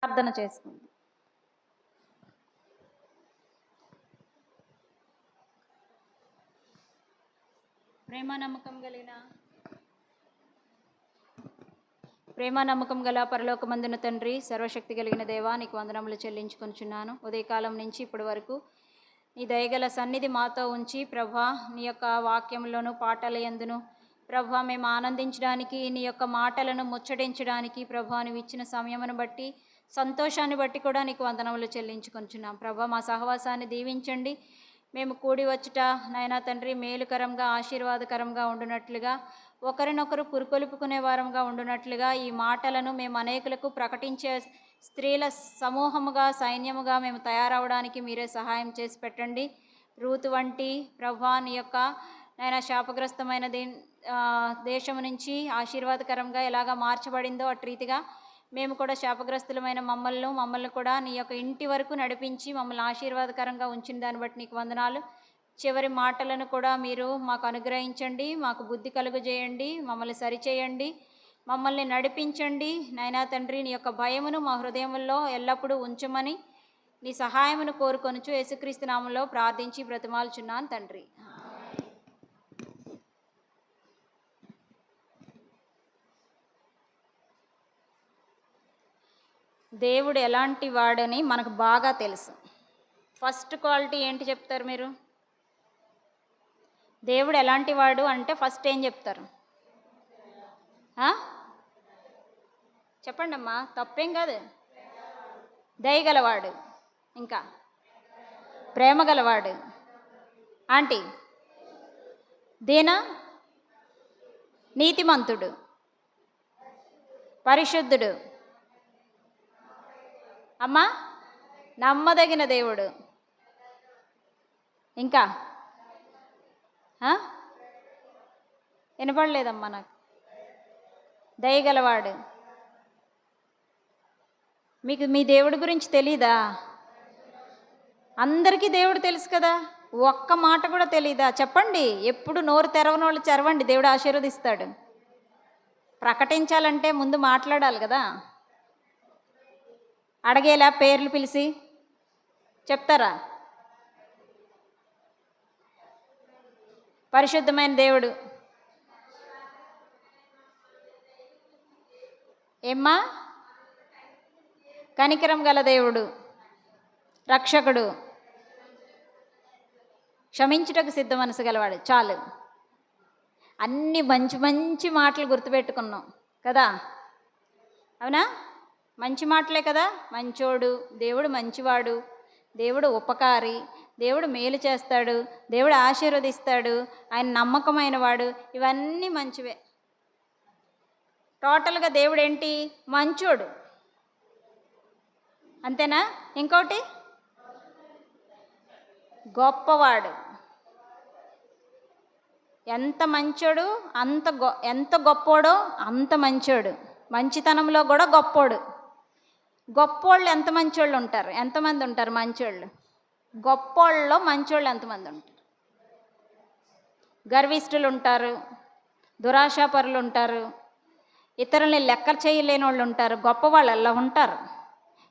ప్రార్థన చేసుకుంది. ప్రేమ నమ్మకం గల పరలోకమందున తండ్రి, సర్వశక్తి కలిగిన దేవా, నీకు వందనములు చెల్లించుకొనిచున్నాను. ఉదయకాలం నుంచి ఇప్పటి వరకు నీ దయగల సన్నిధి మాతో ఉంచి ప్రభా, నీ యొక్క వాక్యంలోను పాటల యందును ప్రభా మేము ఆనందించడానికి, నీ యొక్క మాటలను ముచ్చటించడానికి ప్రభా నువ్వు ఇచ్చిన సమయమును బట్టి, సంతోషాన్ని బట్టి కూడా నీకు వందనములు చెల్లించుకొనిచున్నాం. ప్రభా మా సహవాసాన్ని దీవించండి. మేము కూడి వచ్చుట నాయనా తండ్రి మేలుకరంగా, ఆశీర్వాదకరంగా ఉండునట్లుగా, ఒకరినొకరు పురుకొలుపుకునే వారంగా ఉండునట్లుగా ఈ మాటలను మేము అనేకులకు ప్రకటించే స్త్రీల సమూహముగా, సైన్యముగా మేము తయారవడానికి మీరే సహాయం చేసి పెట్టండి. రూతు వంటి ప్రభా నీ యొక్క నాయన శాపగ్రస్తమైన దేశము నుంచి ఆశీర్వాదకరంగా ఎలాగా మార్చబడిందో అటు రీతిగా మేము కూడా శాపగ్రస్తులమైన మమ్మల్ని కూడా నీ యొక్క ఇంటి వరకు నడిపించి మమ్మల్ని ఆశీర్వాదకరంగా ఉంచిన దాన్ని బట్టి నీకు వందనాలు. చివరి మాటలను కూడా మీరు మాకు అనుగ్రహించండి, మాకు బుద్ధి కలుగజేయండి, మమ్మల్ని సరిచేయండి, మమ్మల్ని నడిపించండి. నాయనా తండ్రి నీ యొక్క భయమును మా హృదయంలో ఎల్లప్పుడూ ఉంచమని నీ సహాయమును కోరుకొనుచు యేసుక్రీస్తు నామములో ప్రార్థించి బ్రతిమాలుచున్నాను తండ్రి. దేవుడు ఎలాంటి వాడని మనకు బాగా తెలుసు. ఫస్ట్ క్వాలిటీ ఏంటి చెప్తారు మీరు? దేవుడు ఎలాంటి వాడు అంటే ఫస్ట్ ఏం చెప్తారు? చెప్పండి అమ్మా, తప్పేం కాదు. దయగలవాడు, ఇంకా ప్రేమ గలవాడు, ఆంటీ దీన నీతిమంతుడు, పరిశుద్ధుడు, అమ్మా నమ్మదగిన దేవుడు, ఇంకా వినపడలేదమ్మా నాకు. దయగలవాడు. మీకు మీ దేవుడి గురించి తెలీదా? అందరికీ దేవుడు తెలుసు కదా, ఒక్క మాట కూడా తెలీదా? చెప్పండి. ఎప్పుడు నోరు తెరవని వాళ్ళు తెరవండి, దేవుడు ఆశీర్వదిస్తాడు. ప్రకటించాలంటే ముందు మాట్లాడాలి కదా. అడగేలా పేర్లు పిలిచి చెప్తారా? పరిశుద్ధమైన దేవుడు ఏమ్మా? కనికరం గల దేవుడు, రక్షకుడు, క్షమించుటకు సిద్ధ మనసు గలవాడు. చాలు, అన్ని మంచి మంచి మాటలు గుర్తుపెట్టుకున్నాం కదా. అవునా? మంచి మాటలే కదా. మంచోడు, దేవుడు మంచివాడు, దేవుడు ఉపకారి, దేవుడు మేలు చేస్తాడు, దేవుడు ఆశీర్వదిస్తాడు, ఆయన నమ్మకమైన వాడు, ఇవన్నీ మంచివే. టోటల్గా దేవుడు ఏంటి? మంచోడు, అంతేనా? ఇంకోటి గొప్పవాడు. ఎంత మంచోడు, ఎంత గొప్పోడో అంత మంచోడు. మంచితనంలో కూడా గొప్పోడు. గొప్పోళ్ళు ఎంత మంచోళ్ళు ఉంటారు? ఎంతమంది ఉంటారు మంచోళ్ళు? గొప్పోళ్ళలో మంచోళ్ళు ఎంతమంది ఉంటారు? గర్విష్ఠులు ఉంటారు, దురాశాపరులు ఉంటారు, ఇతరుల్ని లెక్క చేయలేని వాళ్ళు ఉంటారు. గొప్పవాళ్ళు అలా ఉంటారు.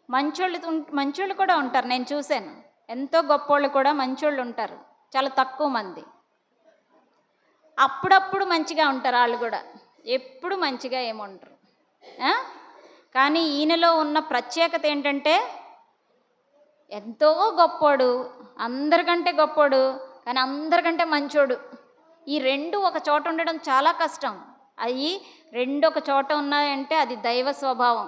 మంచోళ్ళు కూడా ఉంటారు, నేను చూశాను. ఎంతో గొప్పోళ్ళు కూడా మంచోళ్ళు ఉంటారు, చాలా తక్కువ మంది. అప్పుడప్పుడు మంచిగా ఉంటారు వాళ్ళు కూడా, ఎప్పుడు మంచిగా ఏముంటారు. కానీ ఈయనలో ఉన్న ప్రత్యేకత ఏంటంటే ఎంతో గొప్పోడు, అందరికంటే గొప్పోడు, కానీ అందరికంటే మంచోడు. ఈ రెండు ఒక చోట ఉండడం చాలా కష్టం. అవి రెండు ఒక చోట ఉన్నాయంటే అది దైవ స్వభావం.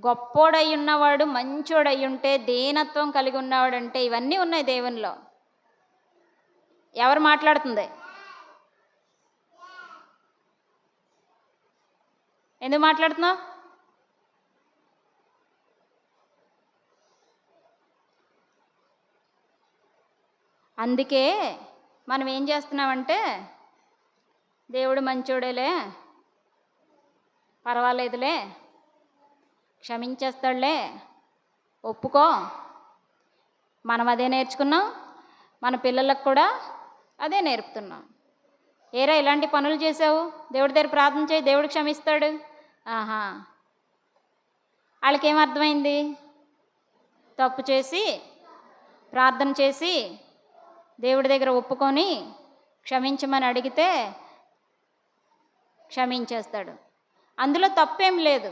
గొప్పోడై ఉన్నవాడు, మంచోడై ఉంటే, దీనత్వం కలిగి ఉన్నవాడంటే, ఇవన్నీ ఉన్నాయి దేవునిలో. ఎవరు మాట్లాడుతుంది? ఎందుకు మాట్లాడుతున్నావు? అందుకే మనం ఏం చేస్తున్నామంటే, దేవుడు మంచోడేలే, పర్వాలేదులే, క్షమించేస్తాడులే, ఒప్పుకో. మనం అదే నేర్చుకున్నాం, మన పిల్లలకు కూడా అదే నేర్పుతున్నాం. ఏరా ఇలాంటి పనులు చేసావు, దేవుడి దగ్గర ప్రార్థన చేయి, దేవుడు క్షమిస్తాడు. వాళ్ళకి ఏమర్థమైంది? తప్పు చేసి ప్రార్థన చేసి దేవుడి దగ్గర ఒప్పుకొని క్షమించమని అడిగితే క్షమించేస్తాడు. అందులో తప్పేం లేదు.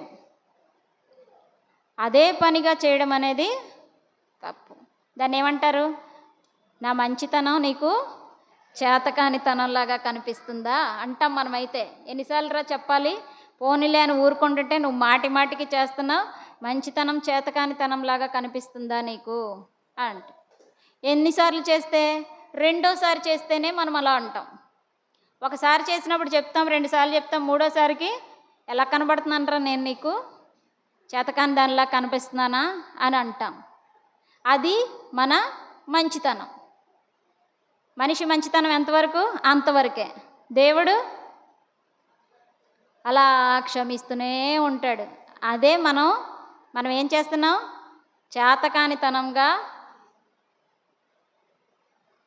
అదే పనిగా చేయడం అనేది తప్పు. దాన్ని ఏమంటారు? నా మంచితనం నీకు చేతకానితనంలాగా కనిపిస్తుందా అంటాం మనమైతే. ఎన్నిసార్లు చెప్పాలి? పోనీలే అని ఊరుకుంటుంటే నువ్వు మాటి మాటికి చేస్తున్నావు, మంచితనం చేతకానితనంలాగా కనిపిస్తుందా నీకు అంట. ఎన్నిసార్లు చేస్తే? రెండోసారి చేస్తేనే మనం అలా అంటాం. ఒకసారి చేసినప్పుడు చెప్తాం, 2 సార్లు చెప్తాం, మూడోసారికి ఎలా కనబడుతున్నానరా నేను నీకు? చేతకాని దానిలా కనిపిస్తున్నానా అని అంటాం. అది మన మంచితనం. మనిషి మంచితనం ఎంతవరకు? అంతవరకే. దేవుడు అలా క్షమిస్తూనే ఉంటాడు. అదే మనం ఏం చేస్తున్నాం? చేతకానితనంగా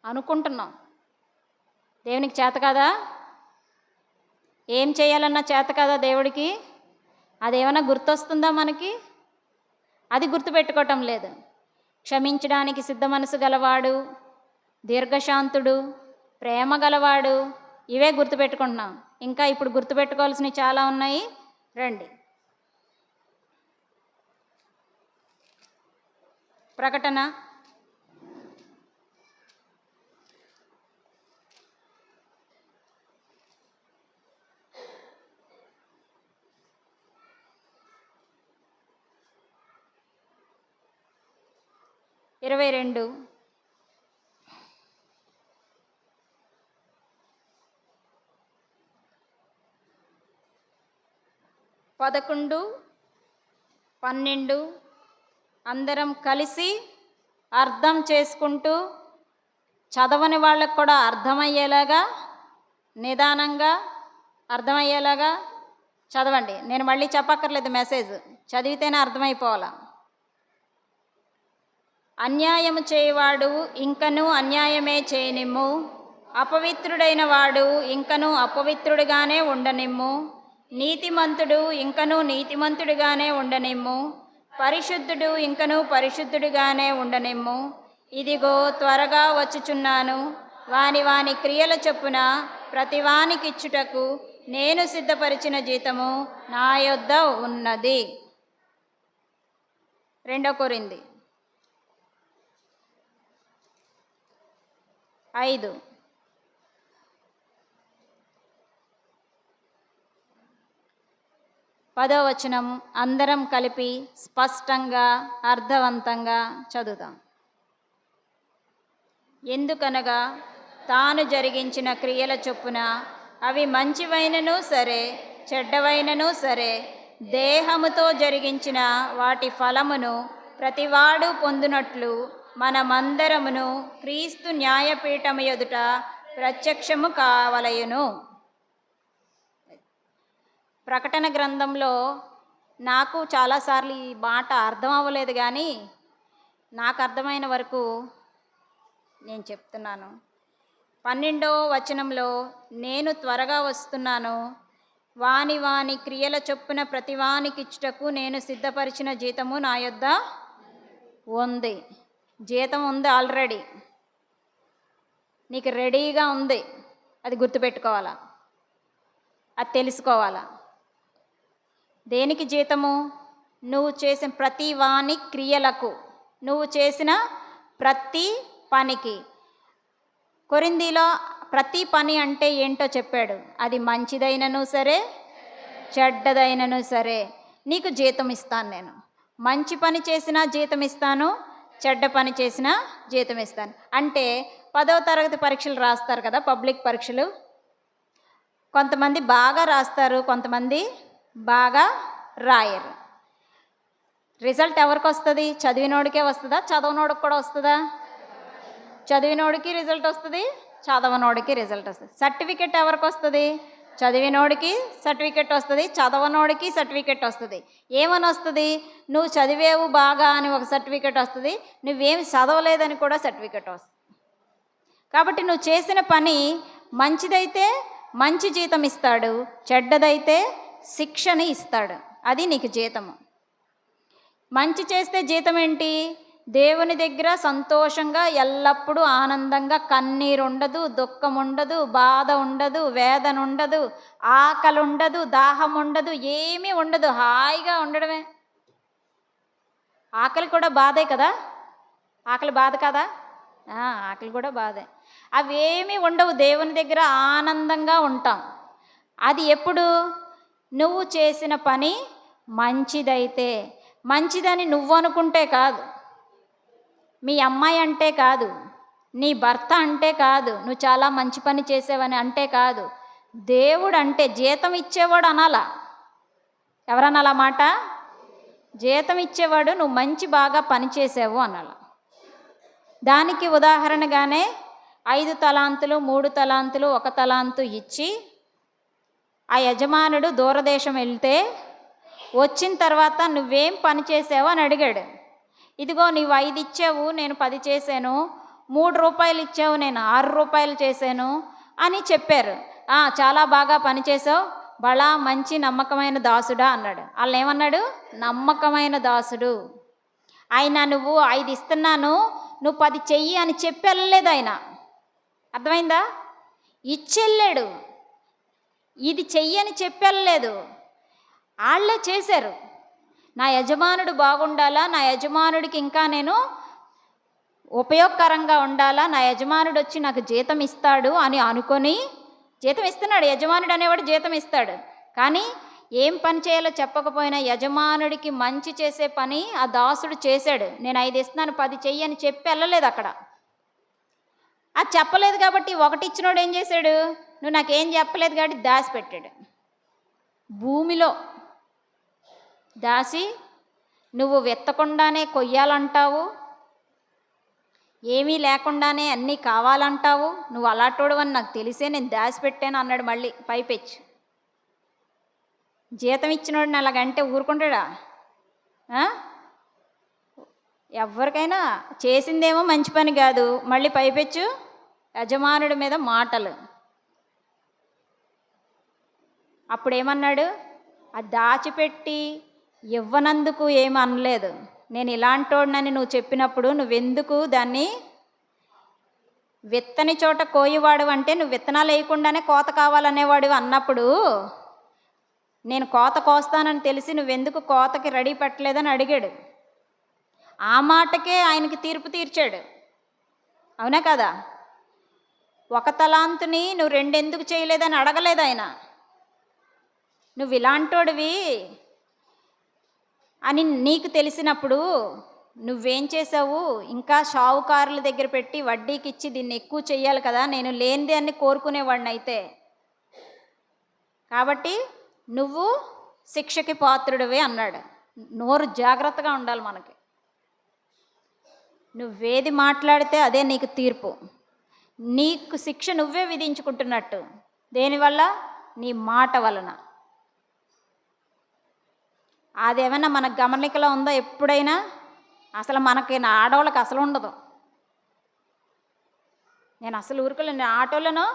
అనుకుంటున్నాం. దేవునికి చేత కదా? ఏం చేయాలన్నా చేత కదా దేవుడికి? అదేమన్నా గుర్తొస్తుందా మనకి? అది గుర్తుపెట్టుకోవటం లేదు. క్షమించడానికి సిద్ధ మనసు గలవాడు, దీర్ఘశాంతుడు, ప్రేమ గలవాడు, ఇవే గుర్తుపెట్టుకుంటున్నాం. ఇంకా ఇప్పుడు గుర్తుపెట్టుకోవాల్సినవి చాలా ఉన్నాయి. రండి. ప్రకటన 22. పదకొండు 12 అందరం కలిసి అర్థం చేసుకుంటూ చదవని వాళ్ళకు కూడా అర్థమయ్యేలాగా, నిదానంగా అర్థమయ్యేలాగా చదవండి. నేను మళ్ళీ చెప్పక్కర్లేదు, మెసేజ్ చదివితేనే అర్థమైపోవాలా. అన్యాయము చేయవాడు ఇంకనూ అన్యాయమే చేయనిమ్ము, అపవిత్రుడైన వాడు ఇంకనూ అపవిత్రుడిగానే ఉండనిమ్ము, నీతిమంతుడు ఇంకనూ నీతిమంతుడిగానే ఉండనిమ్ము, పరిశుద్ధుడు ఇంకనూ పరిశుద్ధుడిగానే ఉండనిమ్ము. ఇదిగో త్వరగా వచ్చుచున్నాను, వాని క్రియల చొప్పున ప్రతివానికిచ్చుటకు నేను సిద్ధపరిచిన జీతము నా యొద్ద ఉన్నది. 2 కొరింథీ 5. పదో వచనం అందరం కలిపి స్పష్టంగా అర్థవంతంగా చదువుదాం. ఎందుకనగా తాను జరిగించిన క్రియల చొప్పున అవి మంచివైనను సరే చెడ్డవైనను సరే దేహముతో జరిగించిన వాటి ఫలమును ప్రతివాడు పొందునట్లు మనమందరమును క్రీస్తు న్యాయపీఠము ఎదుట ప్రత్యక్షము కావలయును. ప్రకటన గ్రంథంలో నాకు చాలాసార్లు ఈ మాట అర్థం అవ్వలేదు, కానీ నాకు అర్థమైన వరకు నేను చెప్తున్నాను. 12వ వచనంలో నేను త్వరగా వస్తున్నాను, వాని క్రియల చొప్పున ప్రతివానికిచ్చుటకు నేను సిద్ధపరిచిన జీతము నా యొద్ద ఉంది. జీతం ఉంది, ఆల్రెడీ నీకు రెడీగా ఉంది. అది గుర్తుపెట్టుకోవాలా, అది తెలుసుకోవాలా. దేనికి జీతము? నువ్వు చేసిన ప్రతి వాని క్రియలకు, నువ్వు చేసిన ప్రతి పనికి. కొరింథీలో ప్రతి పని అంటే ఏంటో చెప్పాడు. అది మంచిదైనను సరే చెడ్డదైనను సరే నీకు జీతం ఇస్తాను. నేను మంచి పని చేసినా జీతం ఇస్తాను, చెడ్డ పని చేసినా జీతం ఇస్తాను. అంటే 10వ తరగతి పరీక్షలు రాస్తారు కదా, పబ్లిక్ పరీక్షలు. కొంతమంది బాగా రాస్తారు, కొంతమంది బాగా రాయరు. రిజల్ట్ ఎవరికి వస్తుంది? చదివినోడికే వస్తుందా, చదవనోడికి కూడా వస్తుందా? చదివినోడికి రిజల్ట్ వస్తుంది, చదవనోడికి రిజల్ట్ వస్తుంది. సర్టిఫికెట్ ఎవరికి వస్తుంది? చదివినోడికి సర్టిఫికెట్ వస్తుంది, చదవనోడికి సర్టిఫికెట్ వస్తుంది. ఏమని వస్తుంది? నువ్వు చదివేవు బాగా అని ఒక సర్టిఫికెట్ వస్తుంది, నువ్వేమి చదవలేదని కూడా సర్టిఫికెట్ వస్తుంది. కాబట్టి నువ్వు చేసిన పని మంచిదైతే మంచి జీతం ఇస్తాడు, చెడ్డదైతే శిక్షని ఇస్తాడు. అది నీకు జీతము. మంచి చేస్తే జీతం ఏంటి? దేవుని దగ్గర సంతోషంగా ఎల్లప్పుడూ ఆనందంగా, కన్నీరు ఉండదు, దుఃఖం ఉండదు, బాధ ఉండదు, వేదన ఉండదు, ఆకలి ఉండదు, దాహం ఉండదు, ఏమీ ఉండదు, హాయిగా ఉండడమే. ఆకలి కూడా బాధే కదా, ఆకలి బాధ కదా, ఆకలి కూడా బాధే. అవేమీ ఉండవు, దేవుని దగ్గర ఆనందంగా ఉంటాం. అది ఎప్పుడు? నువ్వు చేసిన పని మంచిదైతే. మంచిదని నువ్వు అనుకుంటే కాదు, మీ అమ్మాయి అంటే కాదు, నీ భర్త అంటే కాదు, నువ్వు చాలా మంచి పని చేసావని అంటే కాదు, దేవుడు అంటే, జీతం ఇచ్చేవాడు అనాలా. ఎవరనాలా మాట? జీతం ఇచ్చేవాడు నువ్వు మంచి బాగా పని చేసావు అనాల. దానికి ఉదాహరణగానే 5 తలాంతులు, 3 తలాంతులు, 1 తలాంతు ఇచ్చి ఆ యజమానుడు దూరదేశం వెళ్తే వచ్చిన తర్వాత నువ్వేం పని చేసావు అని అడిగాడు. ఇదిగో నీవు 5 ఇచ్చావు, నేను 10 చేశాను. 3 రూపాయలు ఇచ్చావు, నేను 6 రూపాయలు చేశాను అని చెప్పారు. చాలా బాగా పనిచేసావు, బలా మంచి నమ్మకమైన దాసుడా అన్నాడు. వాళ్ళు ఏమన్నాడు? నమ్మకమైన దాసుడు. ఆయన నువ్వు 5 ఇస్తున్నాను, నువ్వు 10 చెయ్యి అని చెప్పి వెళ్ళలేదు ఆయన. అర్థమైందా? ఇచ్చెళ్ళాడు, ఇది చెయ్యి అని చెప్పి వెళ్ళలేదు, వాళ్ళే చేశారు. నా యజమానుడు బాగుండాలా, నా యజమానుడికి ఇంకా నేను ఉపయోగకరంగా ఉండాలా, నా యజమానుడు వచ్చి నాకు జీతం ఇస్తాడు అని అనుకొని జీతం ఇస్తున్నాడు. యజమానుడు అనేవాడు జీతం ఇస్తాడు, కానీ ఏం పని చేయాలో చెప్పకపోయినా యజమానుడికి మంచి చేసే పని ఆ దాసుడు చేశాడు. నేను 5 ఇస్తున్నాను, 10 చెయ్యి అని చెప్పి వెళ్ళలేదు అక్కడ. అది చెప్పలేదు కాబట్టి 1 ఇచ్చినోడు ఏం చేశాడు? నువ్వు నాకేం చెప్పలేదు కాబట్టి దాచిపెట్టాడు. భూమిలో దాసి నువ్వు విత్తకుండానే కొయ్యాలంటావు, ఏమీ లేకుండానే అన్నీ కావాలంటావు, నువ్వు అలాంటోడు అని నాకు తెలిసే నేను దాచిపెట్టాను అన్నాడు. మళ్ళీ పైపెచ్చు జీతం ఇచ్చినోడిని అలాగంటే ఊరుకుంటాడా? ఎవరికైనా చేసిందేమో మంచి పని కాదు, మళ్ళీ పైపెచ్చు యజమానుడి మీద మాటలు. అప్పుడేమన్నాడు? అది దాచిపెట్టి ఇవ్వనందుకు ఏమి అనలేదు. నేను ఇలాంటోడినని నువ్వు చెప్పినప్పుడు నువ్వెందుకు దాన్ని విత్తని చోట కోయివాడు అంటే నువ్వు విత్తనాలు వేయకుండానే కోత కావాలనేవాడు అన్నప్పుడు నేను కోత కోస్తానని తెలిసి నువ్వెందుకు కోతకి రెడీ పెట్టలేదని అడిగాడు. ఆ మాటకే ఆయనకి తీర్పు తీర్చాడు. అవునా కదా? 1 తలాంతుని నువ్వు 2 ఎందుకు చేయలేదని అడగలేదు ఆయన. నువ్వు ఇలాంటోడివి అని నీకు తెలిసినప్పుడు నువ్వేం చేసావు? ఇంకా షావుకారుల దగ్గర పెట్టి వడ్డీకి ఇచ్చి దీన్ని ఎక్కువ చెయ్యాలి కదా, నేను లేనిది అని కోరుకునేవాడిని అయితే. కాబట్టి నువ్వు శిక్షకి పాత్రుడివే అన్నాడు. నోరు జాగ్రత్తగా ఉండాలి మనకి. నువ్వేది మాట్లాడితే అదే నీకు తీర్పు, నీకు శిక్ష నువ్వే విధించుకుంటున్నట్టు. దేనివల్ల? నీ మాట వలన. అదేమన్నా మనకు గమనికలో ఉందా ఎప్పుడైనా? అసలు మనకి ఆడవాళ్ళకి అసలు ఉండదు. నేను అసలు ఊరుకోలేను. నేను ఆటోలోనో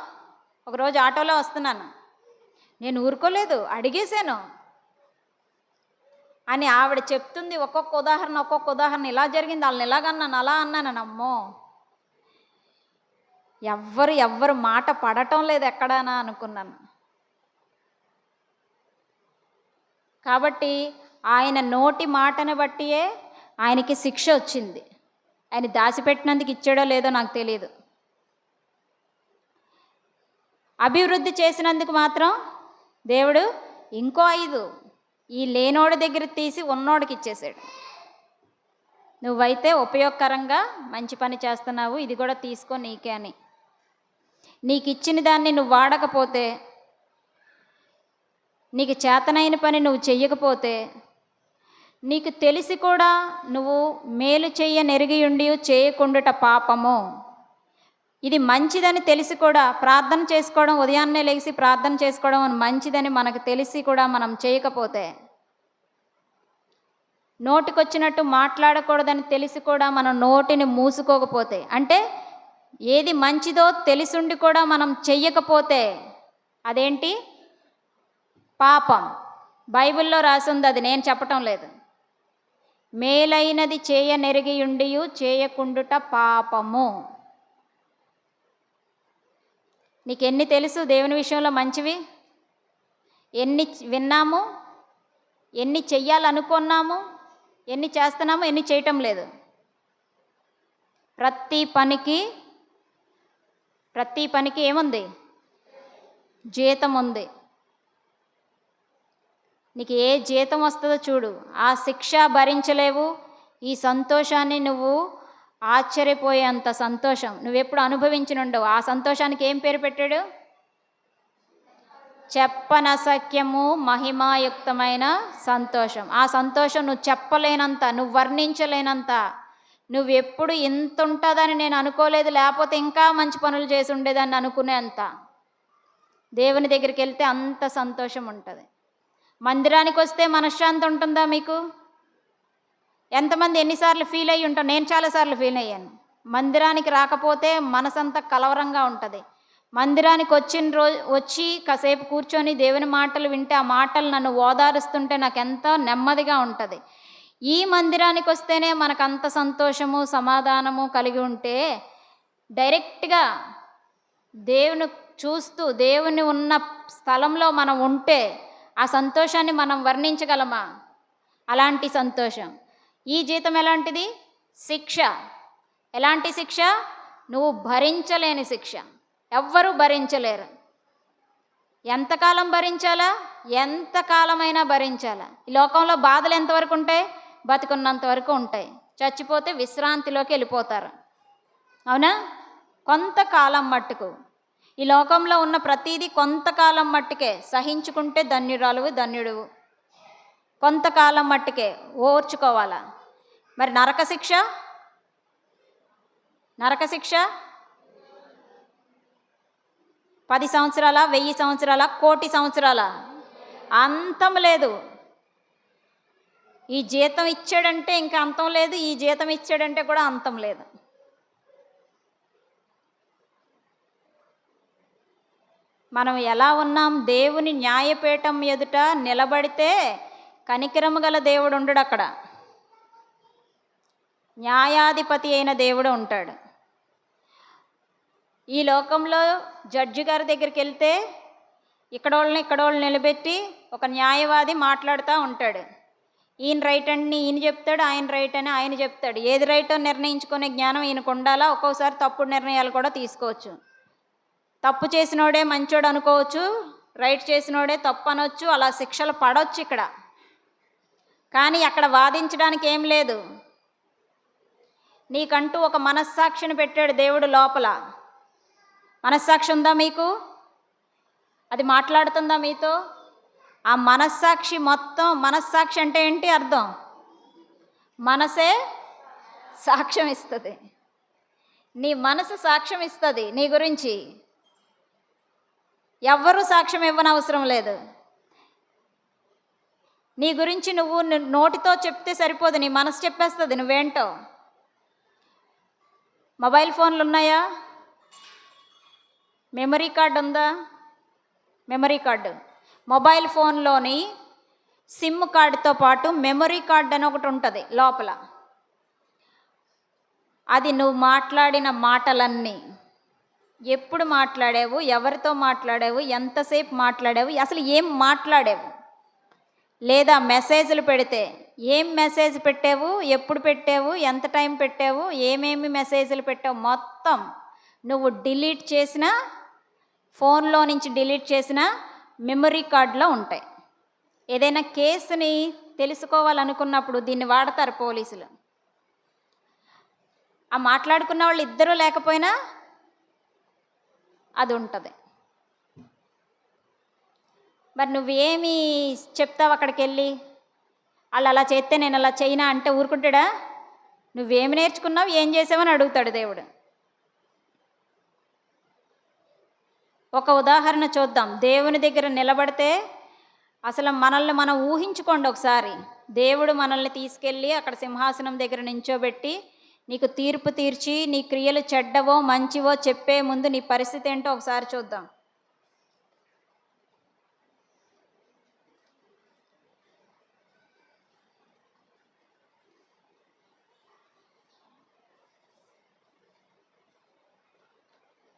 ఒకరోజు ఆటోలో వస్తున్నాను, నేను ఊరుకోలేదు, అడిగేశాను అని ఆవిడ చెప్తుంది. ఒక్కొక్క ఉదాహరణ ఇలా జరిగింది, వాళ్ళని ఇలాగన్నాను, అలా అన్నాను. అమ్మో, ఎవ్వరు మాట పడటం లేదు ఎక్కడానా అనుకున్నాను. కాబట్టి ఆయన నోటి మాటను బట్టియే ఆయనకి శిక్ష వచ్చింది. ఆయన దాచిపెట్టినందుకు ఇచ్చాడో లేదో నాకు తెలియదు. అభివృద్ధి చేసినందుకు మాత్రం దేవుడు ఇంకో 5 ఈ లేనోడి దగ్గర తీసి ఉన్నోడికి ఇచ్చేసాడు. నువ్వైతే ఉపయోగకరంగా మంచి పని చేస్తున్నావు, ఇది కూడా తీసుకో నీకే అని. నీకు ఇచ్చిన దాన్ని నువ్వు వాడకపోతే, నీకు చేతనైన పని నువ్వు చెయ్యకపోతే, నీకు తెలిసి కూడా నువ్వు మేలు చెయ్యనెరిగియుండి చేయకుండుట పాపము. ఇది మంచిదని తెలిసి కూడా ప్రార్థన చేసుకోవడం, ఉదయాన్నే లేచి ప్రార్థన చేసుకోవడం మంచిదని మనకు తెలిసి కూడా మనం చేయకపోతే, నోటికొచ్చినట్టు మాట్లాడకూడదని తెలిసి కూడా మనం నోటిని మూసుకోకపోతే, అంటే ఏది మంచిదో తెలిసుండి కూడా మనం చెయ్యకపోతే అదేంటి? పాపం. బైబిల్లో రాసి ఉంది, అది నేను చెప్పటం లేదు. మేలైనది చేయనెరిగియుండియు చేయకుండుట పాపము. నీకెన్ని తెలుసు దేవుని విషయంలో మంచివి? ఎన్ని విన్నాము, ఎన్ని చెయ్యాలనుకున్నాము, ఎన్ని చేస్తున్నాము, ఎన్ని చేయటం లేదు. ప్రతి పనికి ఏముంది? జీతం ఉంది. నీకు ఏ జీతం వస్తుందో చూడు, ఆ శిక్ష భరించలేవు. ఈ సంతోషాన్ని నువ్వు ఆశ్చర్యపోయేంత సంతోషం నువ్వెప్పుడు అనుభవించినుండవు. ఆ సంతోషానికి ఏం పేరు పెట్టాడు? చెప్పనసఖ్యము మహిమాయుక్తమైన సంతోషం. ఆ సంతోషం నువ్వు చెప్పలేనంత, నువ్వు వర్ణించలేనంత, నువ్వెప్పుడు ఇంత ఉంటుందని నేను అనుకోలేదు, లేకపోతే ఇంకా మంచి పనులు చేసి ఉండేదాన్ని అనుకునేంత. దేవుని దగ్గరికి వెళ్తే అంత సంతోషం ఉంటుంది. మందిరానికి వస్తే మనశ్శాంతి ఉంటుందా మీకు? ఎంతమంది ఎన్నిసార్లు ఫీల్ అయ్యి ఉంటాం? నేను చాలాసార్లు ఫీల్ అయ్యాను. మందిరానికి రాకపోతే మనసంతా కలవరంగా ఉంటుంది. మందిరానికి వచ్చి కాసేపు కూర్చొని దేవుని మాటలు వింటే ఆ మాటలు నన్ను ఓదారుస్తుంటే నాకు ఎంతో నెమ్మదిగా ఉంటుంది. ఈ మందిరానికి వస్తేనే మనకు అంత సంతోషము సమాధానము కలిగి ఉంటే, డైరెక్ట్గా దేవుని చూస్తూ దేవుని ఉన్న స్థలంలో మనం ఉంటే ఆ సంతోషాన్ని మనం వర్ణించగలమా? అలాంటి సంతోషం. ఈ జీతం ఎలాంటిది? శిక్ష. ఎలాంటి శిక్ష? నువ్వు భరించలేని శిక్ష. ఎవ్వరూ భరించలేరు. ఎంతకాలం భరించాలా? ఎంతకాలమైనా భరించాలా. ఈ లోకంలో బాధలు ఎంతవరకు ఉంటాయి? బతుకున్నంత వరకు ఉంటాయి. చచ్చిపోతే విశ్రాంతిలోకి వెళ్ళిపోతారు. అవునా? కొంతకాలం మట్టుకు. ఈ లోకంలో ఉన్న ప్రతీదీ కొంతకాలం మట్టుకే. సహించుకుంటే ధన్యురాలువు, ధన్యుడువు. కొంతకాలం మట్టుకే ఓర్చుకోవాలా. మరి నరకశిక్ష 10 సంవత్సరాల, 1000 సంవత్సరాల, 1,000,000 సంవత్సరాల? అంతం లేదు. ఈ జీతం ఇచ్చాడంటే ఇంకా అంతం లేదు, ఈ జీతం ఇచ్చాడంటే కూడా అంతం లేదు. మనం ఎలా ఉన్నాం? దేవుని న్యాయపీఠం ఎదుట నిలబడితే కనికరము గల దేవుడు ఉండడు అక్కడ. న్యాయాధిపతి అయిన దేవుడు ఉంటాడు. ఈ లోకంలో జడ్జి గారి దగ్గరికి వెళ్తే ఇక్కడోళ్ళని నిలబెట్టి ఒక న్యాయవాది మాట్లాడుతూ ఉంటాడు. ఈయన రైట్ అని ఈయన చెప్తాడు, ఆయన రైట్ అని ఆయన చెప్తాడు. ఏది రైటో నిర్ణయించుకునే జ్ఞానం ఈయనకు ఉండాలా. ఒక్కోసారి తప్పుడు నిర్ణయాలు కూడా తీసుకోవచ్చు. తప్పు చేసినోడే మంచోడు అనుకోవచ్చు, రైట్ చేసినోడే తప్పు అనొచ్చు. అలా శిక్షలు పడవచ్చు ఇక్కడ. కానీ అక్కడ వాదించడానికి ఏం లేదు. నీకంటూ ఒక మనస్సాక్షిని పెట్టాడు దేవుడు లోపల. మనస్సాక్షి ఉందా మీకు? అది మాట్లాడుతుందా మీతో? ఆ మనస్సాక్షి మొత్తం, మనస్సాక్షి అంటే ఏంటి అర్థం? మనసే సాక్ష్యం ఇస్తుంది. నీ మనసు సాక్ష్యం ఇస్తుంది నీ గురించి. ఎవ్వరూ సాక్ష్యం ఇవ్వనవసరం లేదు. నీ గురించి నువ్వు నోటితో చెప్తే సరిపోదు, నీ మనసు చెప్పేస్తుంది నువ్వేంటో. మొబైల్ ఫోన్లు ఉన్నాయా? మెమరీ కార్డు ఉందా? Memory card. మొబైల్ ఫోన్లోని సిమ్ కార్డుతో పాటు మెమరీ కార్డు అని ఒకటి ఉంటుంది లోపల. అది నువ్వు మాట్లాడిన మాటలన్నీ, ఎప్పుడు మాట్లాడావు, ఎవరితో మాట్లాడావు, ఎంతసేపు మాట్లాడావు, అసలు ఏం మాట్లాడావు, లేదా మెసేజ్లు పెడితే ఏం మెసేజ్ పెట్టావు, ఎప్పుడు పెట్టావు, ఎంత టైం పెట్టావు, ఏమేమి మెసేజ్లు పెట్టావు, మొత్తం నువ్వు డిలీట్ చేసిన, ఫోన్లో నుంచి డిలీట్ చేసిన మెమరీ కార్డులో ఉంటాయి. ఏదైనా కేసుని తెలుసుకోవాలనుకున్నప్పుడు దీన్ని వాడతారు పోలీసులు. ఆ మాట్లాడుకున్న వాళ్ళు ఇద్దరూ లేకపోయినా అది ఉంటుంది. మరి నువ్వేమి చెప్తావు అక్కడికి వెళ్ళి? వాళ్ళు అలా చేస్తే నేను అలా చేయనా అంటే ఊరుకుంటాడా? నువ్వేమి నేర్చుకున్నావు, ఏం చేసావని అడుగుతాడు దేవుడు. ఒక ఉదాహరణ చూద్దాం. దేవుని దగ్గర నిలబడితే అసలు మనల్ని మనం ఊహించుకోండి ఒకసారి. దేవుడు మనల్ని తీసుకెళ్ళి అక్కడ సింహాసనం దగ్గర నించోబెట్టి నీకు తీర్పు తీర్చి నీ క్రియలు చెడ్డవో మంచివో చెప్పే ముందు నీ పరిస్థితి ఏంటో ఒకసారి చూద్దాం.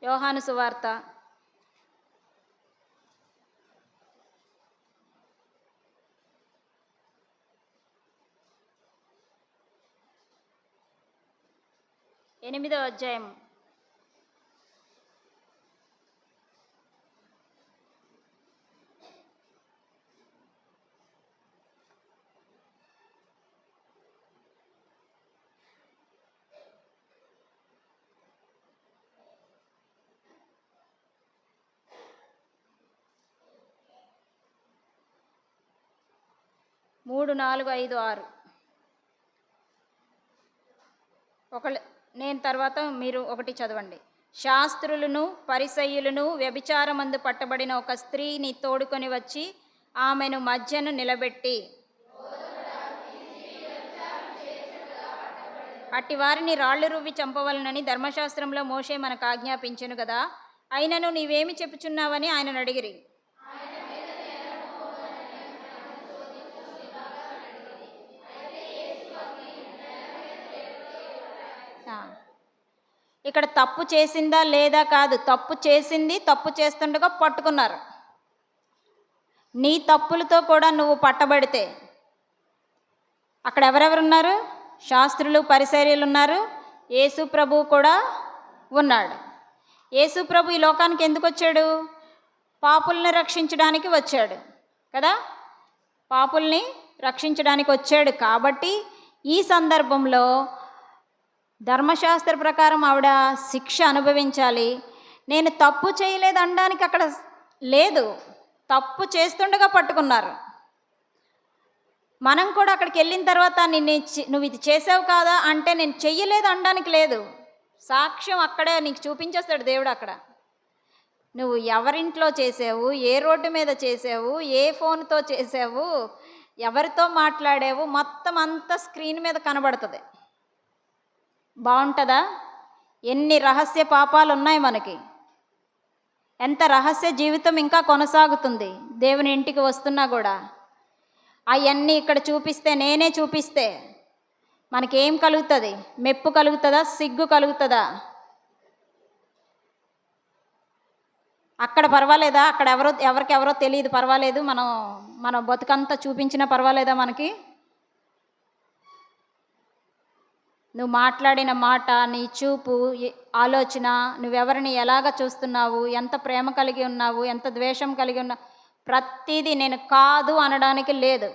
యోహాను సువార్త 8వ అధ్యాయం. మూడు, 4, 5, 6. నేను తర్వాత మీరు ఒకటి చదవండి. శాస్త్రులను పరిసయ్యులను వ్యభిచారమందు పట్టబడిన ఒక స్త్రీని తోడుకొని వచ్చి ఆమెను మధ్యను నిలబెట్టి, అట్టి వారిని రాళ్ళు రువ్వి చంపవలనని ధర్మశాస్త్రంలో మోషే మనకు ఆజ్ఞాపించెను కదా, అయినను నీవేమి చెప్పుచున్నావని ఆయనను అడిగిరి. ఇక్కడ తప్పు చేసిందా లేదా కాదు, తప్పు చేసింది, తప్పు చేస్తుండగా పట్టుకున్నారు. నీ తప్పులతో కూడా నువ్వు పట్టబడితే అక్కడ ఎవరెవరున్నారు? శాస్త్రులు పరిసయ్యులు ఉన్నారు, యేసు ప్రభువు కూడా ఉన్నాడు. యేసు ప్రభు ఈ లోకానికి ఎందుకు వచ్చాడు? పాపుల్ని రక్షించడానికి వచ్చాడు కదా, పాపుల్ని రక్షించడానికి వచ్చాడు. కాబట్టి ఈ సందర్భంలో ధర్మశాస్త్ర ప్రకారం ఆవిడ శిక్ష అనుభవించాలి. నేను తప్పు చేయలేదు అనడానికి అక్కడ లేదు, తప్పు చేస్తుండగా పట్టుకున్నారు. మనం కూడా అక్కడికి వెళ్ళిన తర్వాత నువ్వు ఇది చేసావు కాదా అంటే నేను చెయ్యలేదు అనడానికి లేదు, సాక్ష్యం అక్కడే నీకు చూపించేస్తాడు దేవుడు. అక్కడ నువ్వు ఎవరింట్లో చేసావు, ఏ రోడ్డు మీద చేసావు, ఏ ఫోన్తో చేసావు, ఎవరితో మాట్లాడావు, మొత్తం అంతా స్క్రీన్ మీద కనబడుతుంది. బాగుంటుందా? ఎన్ని రహస్య పాపాలు ఉన్నాయి మనకి, ఎంత రహస్య జీవితం ఇంకా కొనసాగుతుంది దేవుని ఇంటికి వస్తున్నా కూడా. అవన్నీ ఇక్కడ చూపిస్తే, నేనే చూపిస్తే మనకేం కలుగుతుంది? మెప్పు కలుగుతుందా? సిగ్గు కలుగుతుందా? అక్కడ పర్వాలేదా? అక్కడ ఎవరికెవరో తెలియదు, పర్వాలేదు, మన బతుకంతా చూపించినా పర్వాలేదా మనకి? నువ్వు మాట్లాడిన మాట, నీ చూపు, ఆలోచన, నువ్వెవరిని ఎలాగ చూస్తున్నావు, ఎంత ప్రేమ కలిగి ఉన్నావు, ఎంత ద్వేషం కలిగి ఉన్నావు, ప్రతిదీ నేను కాదు అనడానికి లేదు.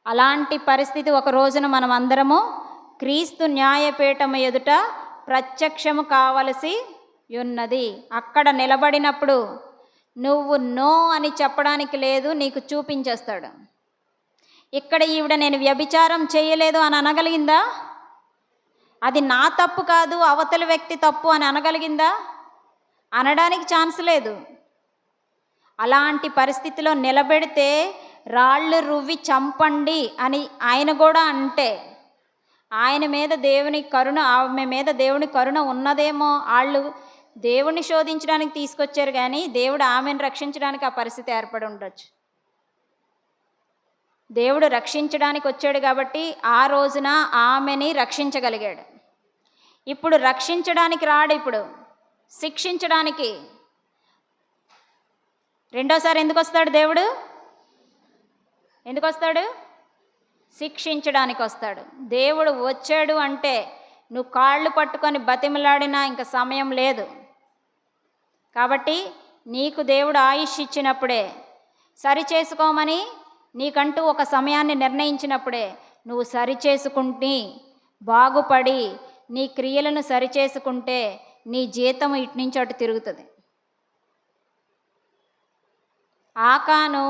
అలాంటి పరిస్థితి ఒక రోజున మనం అందరము క్రీస్తు న్యాయపీఠము ఎదుట ప్రత్యక్షము కావలసి ఉన్నది. అక్కడ నిలబడినప్పుడు నువ్వు నో అని చెప్పడానికి లేదు, నీకు చూపించేస్తాడు. ఇక్కడ ఈవిడ నేను వ్యభిచారం చేయలేదు అని అనగలిగిందా? అది నా తప్పు కాదు, అవతలి వ్యక్తి తప్పు అని అనగలిగిందా? అనడానికి ఛాన్స్ లేదు. అలాంటి పరిస్థితిలో నిలబెడితే రాళ్ళు రువ్వి చంపండి అని ఆయన కూడా అంటే, ఆయన మీద దేవుని కరుణ, ఆమె మీద దేవుని కరుణ ఉన్నదేమో. వాళ్ళు దేవుణ్ణి శోధించడానికి తీసుకొచ్చారు, కానీ దేవుడు ఆమెను రక్షించడానికి ఆ పరిస్థితి ఏర్పడి ఉండొచ్చు. దేవుడు రక్షించడానికి వచ్చాడు కాబట్టి ఆ రోజున ఆమెని రక్షించగలిగాడు. ఇప్పుడు రక్షించడానికి రాడు, ఇప్పుడు శిక్షించడానికి. రెండోసారి ఎందుకు వస్తాడు దేవుడు? ఎందుకు వస్తాడు? శిక్షించడానికి వస్తాడు. దేవుడు వచ్చాడు అంటే నువ్వు కాళ్ళు పట్టుకొని బతిమలాడినా ఇంకా సమయం లేదు. కాబట్టి నీకు దేవుడు ఆయుష్ ఇచ్చినప్పుడే, సరి చేసుకోమని నీకంటూ ఒక సమయాన్ని నిర్ణయించినప్పుడే నువ్వు సరిచేసుకుంటే, బాగుపడి నీ క్రియలను సరిచేసుకుంటే నీ జీతం ఇటు నుంచి అటు తిరుగుతుంది. ఆకాను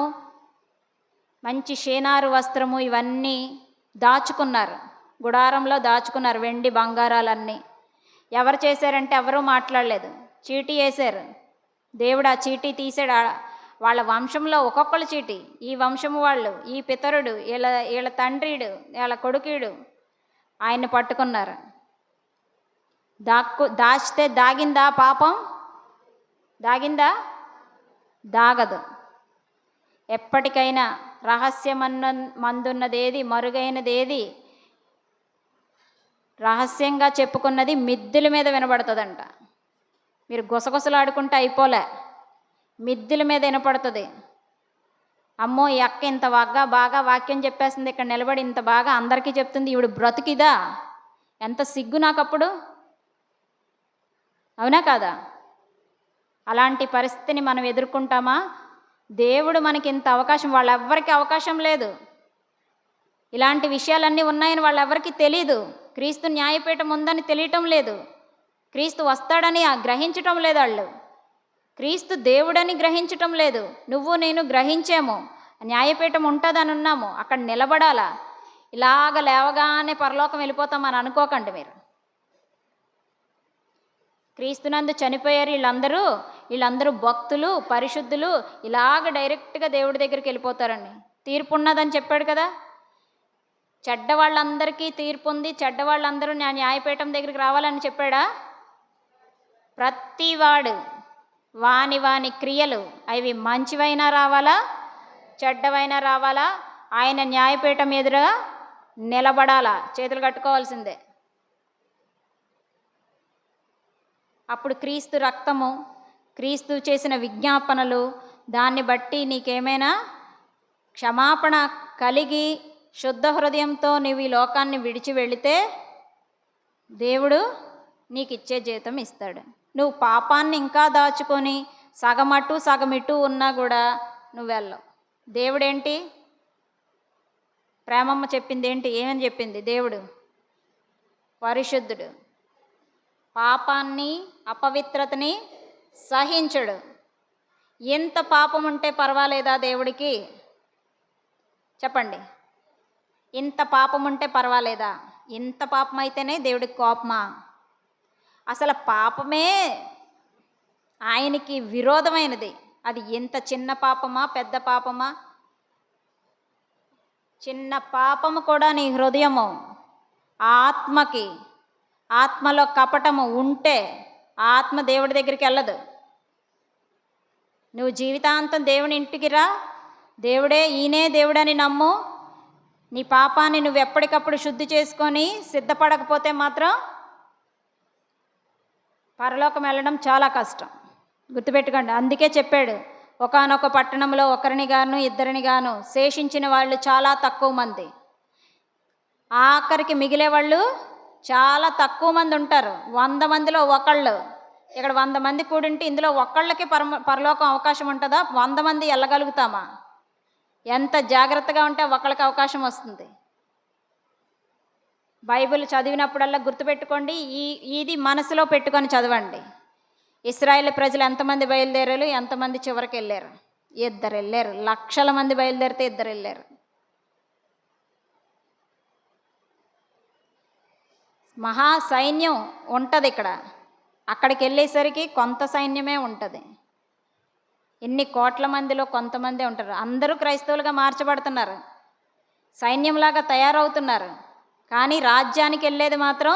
మంచి షేనారు వస్త్రము ఇవన్నీ దాచుకున్నారు, గుడారంలో దాచుకున్నారు, వెండి బంగారాలన్నీ. ఎవరు చేశారంటే ఎవరూ మాట్లాడలేదు, చీటీ వేశారు. దేవుడు ఆ చీటీ తీసాడు. వాళ్ళ వంశంలో ఒక్కొక్కళ్ళు చీటీ, ఈ వంశము వాళ్ళు, ఈ పితరుడు, వీళ్ళ తండ్రిడు, వీళ్ళ కొడుకుడు ఆయన్ని పట్టుకున్నారు. దాచితే దాగిందా పాపం? దాగిందా? దాగదు. ఎప్పటికైనా రహస్యమందున్నదేది, మరుగైనదేది, రహస్యంగా చెప్పుకున్నది మిద్దెల మీద వినబడుతుందంట. మీరు గుసగుసలాడుకుంటే అయిపోలే, మిద్దెల మీద వినపడుతుంది. అమ్మో ఈ అక్క ఇంత బాగా వాక్యం చెప్పేస్తుంది, ఇక్కడ నిలబడి ఇంత బాగా అందరికీ చెప్తుంది, ఈవిడ బ్రతుకిదా, ఎంత సిగ్గు నాకప్పుడు. అవునా కాదా? అలాంటి పరిస్థితిని మనం ఎదుర్కొంటామా? దేవుడు మనకి ఇంత అవకాశం, వాళ్ళెవ్వరికీ అవకాశం లేదు. ఇలాంటి విషయాలన్నీ ఉన్నాయని వాళ్ళెవ్వరికీ తెలీదు. క్రీస్తు న్యాయపీఠం ఉందని తెలియటం లేదు. క్రీస్తు వస్తాడని గ్రహించటం లేదు. వాళ్ళు క్రీస్తు దేవుడని గ్రహించటం లేదు. నువ్వు నేను గ్రహించాము, న్యాయపీఠం ఉంటుందని ఉన్నాము, అక్కడ నిలబడాలా. ఇలాగ లేవగానే పరలోకం వెళ్ళిపోతామని అనుకోకండి మీరు. క్రీస్తునందు చనిపోయారు వీళ్ళందరూ భక్తులు, పరిశుద్ధులు, ఇలాగ డైరెక్ట్గా దేవుడి దగ్గరికి వెళ్ళిపోతారండి. తీర్పు ఉన్నదని చెప్పాడు కదా. చెడ్డవాళ్ళందరికీ తీర్పు ఉంది, చెడ్డవాళ్ళందరూ న్యాయపీఠం దగ్గరికి రావాలని చెప్పాడా? ప్రతివాడు వాని క్రియలు అవి మంచివైనా రావాలా, చెడ్డవైనా రావాలా, ఆయన న్యాయపీఠం ఎదురుగా నిలబడాలా, చేతులు కట్టుకోవాల్సిందే. అప్పుడు క్రీస్తు రక్తము, క్రీస్తు చేసిన విజ్ఞాపనలు, దాన్ని బట్టి నీకేమైనా క్షమాపణ కలిగి శుద్ధ హృదయంతో నీవు ఈ లోకాన్ని విడిచి వెళితే దేవుడు నీకు ఇచ్చే జీతం ఇస్తాడు. నువ్వు పాపాన్ని ఇంకా దాచుకొని సగమటు సగమిటు ఉన్నా కూడా నువ్వు వెళ్ళవు. దేవుడేంటి? ప్రేమమ్మ చెప్పింది ఏంటి? ఏమని చెప్పింది? దేవుడు పరిశుద్ధుడు, పాపాన్ని అపవిత్రతని సహించడు. ఎంత పాపం ఉంటే పర్వాలేదా దేవుడికి? చెప్పండి. ఇంత పాపం ఉంటే పర్వాలేదా? ఇంత పాపం అయితేనే దేవుడికి కోపమా? అసలు పాపమే ఆయనకి విరోధమైనది. అది ఎంత చిన్న పాపమా పెద్ద పాపమా? చిన్న పాపము కూడా నీ హృదయము ఆత్మకి, ఆత్మలో కపటము ఉంటే ఆత్మ దేవుడి దగ్గరికి వెళ్ళదు. నువ్వు జీవితాంతం దేవుని ఇంటికి రా, దేవుడే ఈయనే దేవుడని నమ్ము. నీ పాపాన్ని నువ్వు ఎప్పటికప్పుడు శుద్ధి చేసుకొని సిద్ధపడకపోతే మాత్రం పరలోకం వెళ్ళడం చాలా కష్టం. గుర్తుపెట్టుకోండి. అందుకే చెప్పాడు, ఒకానొక పట్టణంలో ఒకరిని గాను ఇద్దరిని గాను శేషించిన వాళ్ళు చాలా తక్కువ మంది, ఆఖరికి మిగిలే వాళ్ళు చాలా తక్కువ మంది ఉంటారు. 100 మందిలో ఒకళ్ళు. ఇక్కడ 100 మంది కూడింటే ఇందులో ఒకళ్ళకి పరలోకం అవకాశం ఉంటుందా? 100 మంది వెళ్ళగలుగుతామా? ఎంత జాగ్రత్తగా ఉంటే ఒకళ్ళకి అవకాశం వస్తుంది. బైబిల్ చదివినప్పుడల్లా గుర్తుపెట్టుకోండి, ఇది మనసులో పెట్టుకొని చదవండి. ఇశ్రాయేల్ ప్రజలు ఎంతమంది బయలుదేరారు, ఎంతమంది చివరికి వెళ్ళారు? 2 వెళ్ళారు. లక్షల మంది బయలుదేరితే 2 వెళ్ళారు. మహా సైన్యం ఉంటుంది ఇక్కడ. అక్కడికి వెళ్ళేసరికి కొంత సైన్యమే ఉంటుంది. ఎన్ని కోట్ల మందిలో కొంతమందే ఉంటారు. అందరూ క్రైస్తవులుగా మార్చబడుతున్నారు, సైన్యంలాగా తయారవుతున్నారు. కానీ రాజ్యానికి వెళ్ళేది మాత్రం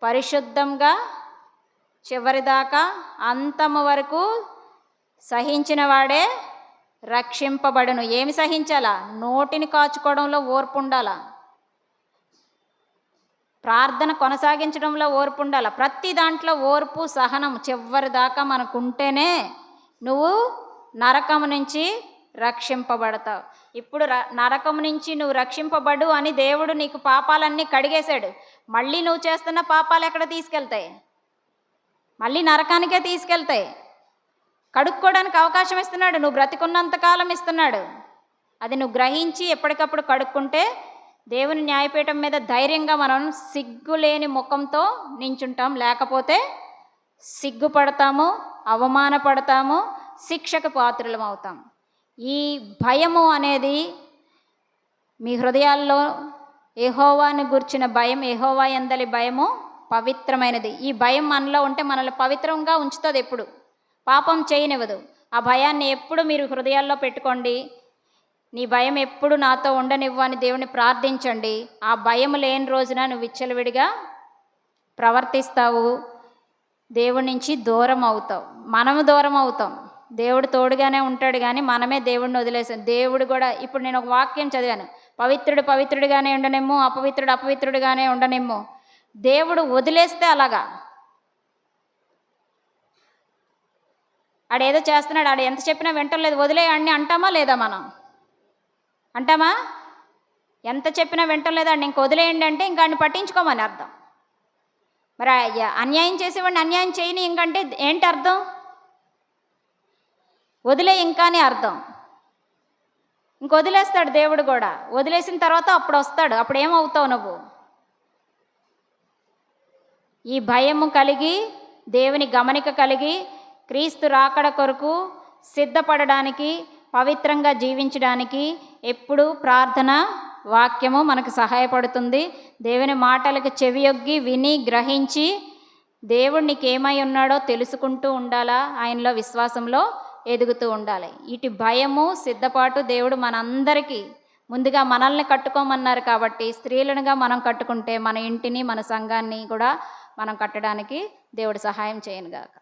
పరిశుద్ధంగా చివరిదాకా అంతము వరకు సహించిన వాడే రక్షింపబడును. ఏమి సహించాలా? నోటిని కాచుకోవడంలో ఓర్పు ఉండాలా, ప్రార్థన కొనసాగించడంలో ఓర్పు ఉండాలి. ప్రతి దాంట్లో ఓర్పు సహనం చివరి దాకా మనకుంటేనే నువ్వు నరకం నుంచి రక్షింపబడతావు. ఇప్పుడు నరకం నుంచి నువ్వు రక్షింపబడు అని దేవుడు నీకు పాపాలన్నీ కడిగేశాడు. మళ్ళీ నువ్వు చేస్తున్న పాపాలు ఎక్కడ తీసుకెళ్తాయి? మళ్ళీ నరకానికే తీసుకెళ్తాయి. కడుక్కోవడానికి అవకాశం ఇస్తున్నాడు, నువ్వు బ్రతికున్నంతకాలం ఇస్తున్నాడు. అది నువ్వు గ్రహించి ఎప్పటికప్పుడు కడుక్కుంటే దేవుని న్యాయపీఠం మీద ధైర్యంగా మనం సిగ్గులేని ముఖంతో నించుంటాం. లేకపోతే సిగ్గుపడతాము, అవమానపడతాము, శిక్షకు పాత్రులం అవుతాం. ఈ భయము అనేది మీ హృదయాల్లో యెహోవాను గూర్చిన భయం, యెహోవా యందలి భయము పవిత్రమైనది. ఈ భయం మనలో ఉంటే మనల్ని పవిత్రంగా ఉంచుతుంది, ఎప్పుడు పాపం చేయనివ్వదు. ఆ భయాన్ని ఎప్పుడు మీరు హృదయాల్లో పెట్టుకోండి. నీ భయం ఎప్పుడు నాతో ఉండనివ్వు అని దేవుని ప్రార్థించండి. ఆ భయం లేని రోజున నువ్వు విచ్చలవిడిగా ప్రవర్తిస్తావు, దేవుడి నుంచి దూరం అవుతావు. మనము దూరం అవుతాం, దేవుడు తోడుగానే ఉంటాడు, కానీ మనమే దేవుడిని వదిలేసాం. దేవుడు కూడా, ఇప్పుడు నేను ఒక వాక్యం చదివాను, పవిత్రుడు పవిత్రుడిగానే ఉండనేమో, అపవిత్రుడు అపవిత్రుడిగానే ఉండనేమో. దేవుడు వదిలేస్తే అలాగా, ఆడేదో చేస్తున్నాడు, ఆడు ఎంత చెప్పినా వింటలేదు, వదిలేయండి అంటామా లేదా? మనం అంటామా? ఎంత చెప్పినా వింటలేదు అండి, ఇంక వదిలేయండి అంటే ఇంకా ఆడిని పట్టించుకోమని అర్థం. మరి అన్యాయం చేసేవాడిని అన్యాయం చేయని ఇంకంటే ఏంటి అర్థం? వదిలే ఇంకా అని అర్థం. ఇంక వదిలేస్తాడు దేవుడు కూడా. వదిలేసిన తర్వాత అప్పుడు వస్తాడు. అప్పుడు ఏమవుతావు నువ్వు? ఈ భయము కలిగి, దేవుని గమనిక కలిగి, క్రీస్తు రాకడ కొరకు సిద్ధపడడానికి, పవిత్రంగా జీవించడానికి ఎప్పుడు ప్రార్థన వాక్యము మనకు సహాయపడుతుంది. దేవుని మాటలకు చెవియొగ్గి విని గ్రహించి దేవుడు నీకేమై ఉన్నాడో తెలుసుకుంటూ ఉండాలా, ఆయనలో విశ్వాసంలో ఎదుగుతూ ఉండాలి. ఇటు భయము సిద్ధపాటు దేవుడు మనందరికీ ముందుగా మనల్ని కట్టుకోమన్నారు కాబట్టి, స్త్రీలనుగా మనం కట్టుకుంటే మన ఇంటిని మన సంఘాన్ని కూడా మనం కట్టడానికి దేవుడు సహాయం చేయనుగాక.